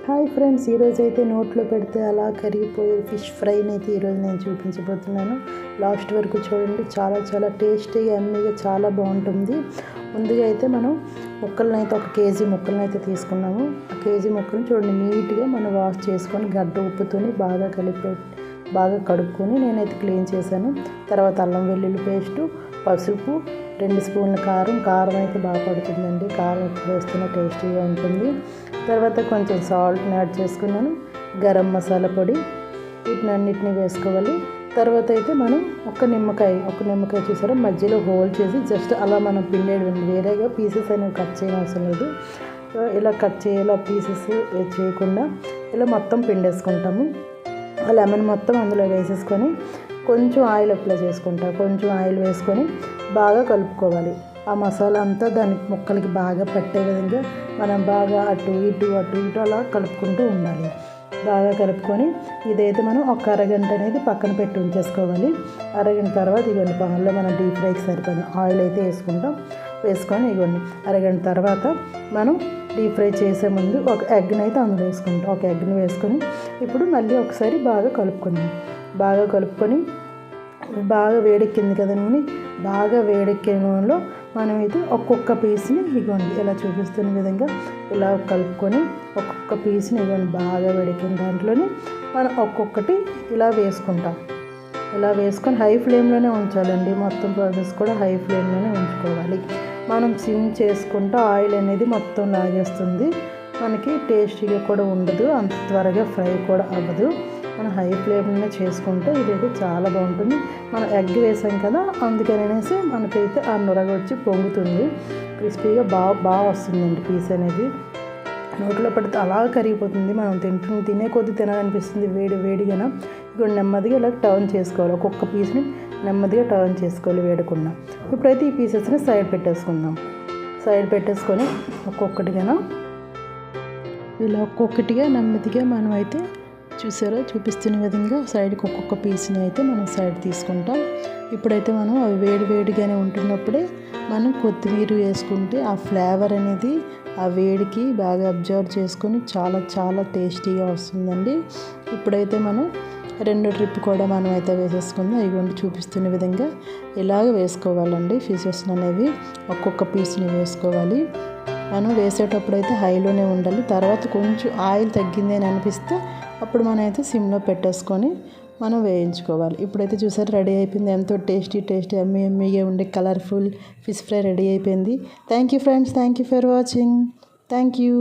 Hi friends, ఈరోజు అయితే నోట్లో పెడితే అలా కరిగిపోయే ఫిష్ ఫ్రైని అయితే ఈరోజు నేను చూపించబోతున్నాను. లాస్ట్ వరకు చూడండి. చాలా చాలా టేస్టీగా ఎమ్మీగా చాలా బాగుంటుంది. ముందుగా అయితే మనం ముక్కలను అయితే 1 కేజీ ముక్కలను అయితే తీసుకున్నాము. ఆ కేజీ ముక్కలను చూడండి నీట్గా మనం వాష్ చేసుకొని గడ్డ ఉప్పుతోని బాగా కడుక్కొని నేనైతే క్లీన్ చేశాను. తర్వాత అల్లం వెల్లుల్లి పేస్టు, పసుపు, 2 స్పూన్ల కారం అయితే బాగా పడుతుందండి. కారం ఎక్కువ వేస్తేనే టేస్టీగా ఉంటుంది. తర్వాత కొంచెం సాల్ట్ని యాడ్ చేసుకున్నాను. గరం మసాలా పొడి, వీటినన్నిటిని వేసుకోవాలి. తర్వాత అయితే మనం ఒక నిమ్మకాయ చూసారా, మధ్యలో హోల్ చేసి జస్ట్ అలా మనం పిండేది, వేరేగా పీసెస్ అనేవి కట్ చేయడం అవసరం లేదు. ఇలా కట్ చేయాలి, పీసెస్ చేయకుండా ఇలా మొత్తం పిండేసుకుంటాము. ఆ లెమన్ మొత్తం అందులో వేసేసుకొని కొంచెం ఆయిల్ అప్లై చేసుకుంటాం. కొంచెం ఆయిల్ వేసుకొని బాగా కలుపుకోవాలి. ఆ మసాలా అంతా దానికి ముక్కలకి బాగా పట్టే విధంగా మనం బాగా అటు ఇటు అలా కలుపుకుంటూ ఉండాలి. బాగా కలుపుకొని ఇదైతే మనం ఒక అరగంట అనేది పక్కన పెట్టి ఉంచేసుకోవాలి. అరగంట తర్వాత ఇవన్నీ పాన్లో మనం డీప్ ఫ్రైకి సరిపోయిన ఆయిల్ అయితే వేసుకొని ఇవన్నీ అరగంట తర్వాత మనం డీప్ ఫ్రై చేసే ముందు ఒక ఎగ్ని అయితే అందులో వేసుకుంటాం. ఒక ఎగ్ని వేసుకొని ఇప్పుడు మళ్ళీ ఒకసారి బాగా కలుపుకొని బాగా వేడెక్కింది కదా నూనె, బాగా వేడెక్కిన నూనెలో మనమైతే ఒక్కొక్క పీస్ని ఇవ్వండి ఇలా చూపిస్తున్న విధంగా ఇలా కలుపుకొని ఒక్కొక్క పీస్ని ఇవ్వండి. బాగా వేడెక్కిన దాంట్లోనే మనం ఒక్కొక్కటి ఇలా వేసుకుంటాం. ఇలా వేసుకొని హై ఫ్లేమ్లోనే ఉంచాలండి. మొత్తం ప్రాసెస్ కూడా హై ఫ్లేమ్లోనే ఉంచుకోవాలి. మనం సిమ్ చేసుకుంటూ ఆయిల్ అనేది మొత్తం లాగేస్తుంది. మనకి టేస్టీగా కూడా ఉండదు, అంత త్వరగా ఫ్రై కూడా అవ్వదు. మనం హై ఫ్లేమ్లోనే చేసుకుంటే ఇదైతే చాలా బాగుంటుంది. మనం ఎగ్ వేసాం కదా, అందుకనేసి మనకైతే ఆ నురగ వచ్చి పొంగుతుంది. క్రిస్పీగా బాగా వస్తుందండి. పీస్ అనేది నోట్లో పడితే అలా కరిగిపోతుంది. మనం తినే కొద్ది తినాలనిపిస్తుంది వేడిగా. ఇప్పుడు నెమ్మదిగా ఇలా టర్న్ చేసుకోవాలి. ఒక్కొక్క పీస్ని నెమ్మదిగా టర్న్ చేసుకోవాలి వేడకుండా. ఇప్పుడైతే ఈ పీసెస్ని సైడ్ పెట్టేసుకొని ఒక్కొక్కటిగా నెమ్మదిగా మనం అయితే చూపిస్తున్న విధంగా సైడ్కి ఒక్కొక్క పీస్ని అయితే మనం సైడ్ తీసుకుంటాం. ఇప్పుడైతే మనం అవి వేడిగానే ఉంటున్నప్పుడే మనం కొత్తిమీర వేసుకుంటే ఆ ఫ్లేవర్ అనేది ఆ వేడికి బాగా అబ్జర్వ్ చేసుకొని చాలా చాలా టేస్టీగా వస్తుందండి. ఇప్పుడైతే మనం 2 ట్రిప్ కూడా మనం అయితే వేసేసుకుందాం. ఇవ్వండి చూపిస్తున్న విధంగా ఇలాగ వేసుకోవాలండి. ఫిషెస్ అనేవి ఒక్కొక్క పీస్ని వేసుకోవాలి. మనం వేసేటప్పుడు అయితే హైలోనే ఉండాలి. తర్వాత కొంచెం ఆయిల్ తగ్గింది అని అనిపిస్తే అప్పుడు మనం అయితే సిమ్లో పెట్టేసుకొని మనం వేయించుకోవాలి. ఇప్పుడైతే చూసారు రెడీ అయిపోయింది. ఎంతో టేస్టీ ఎమ్మీగా ఉండే కలర్ఫుల్ ఫిష్ ఫ్రై రెడీ అయిపోయింది. Thank you friends, thank you for watching. Thank you.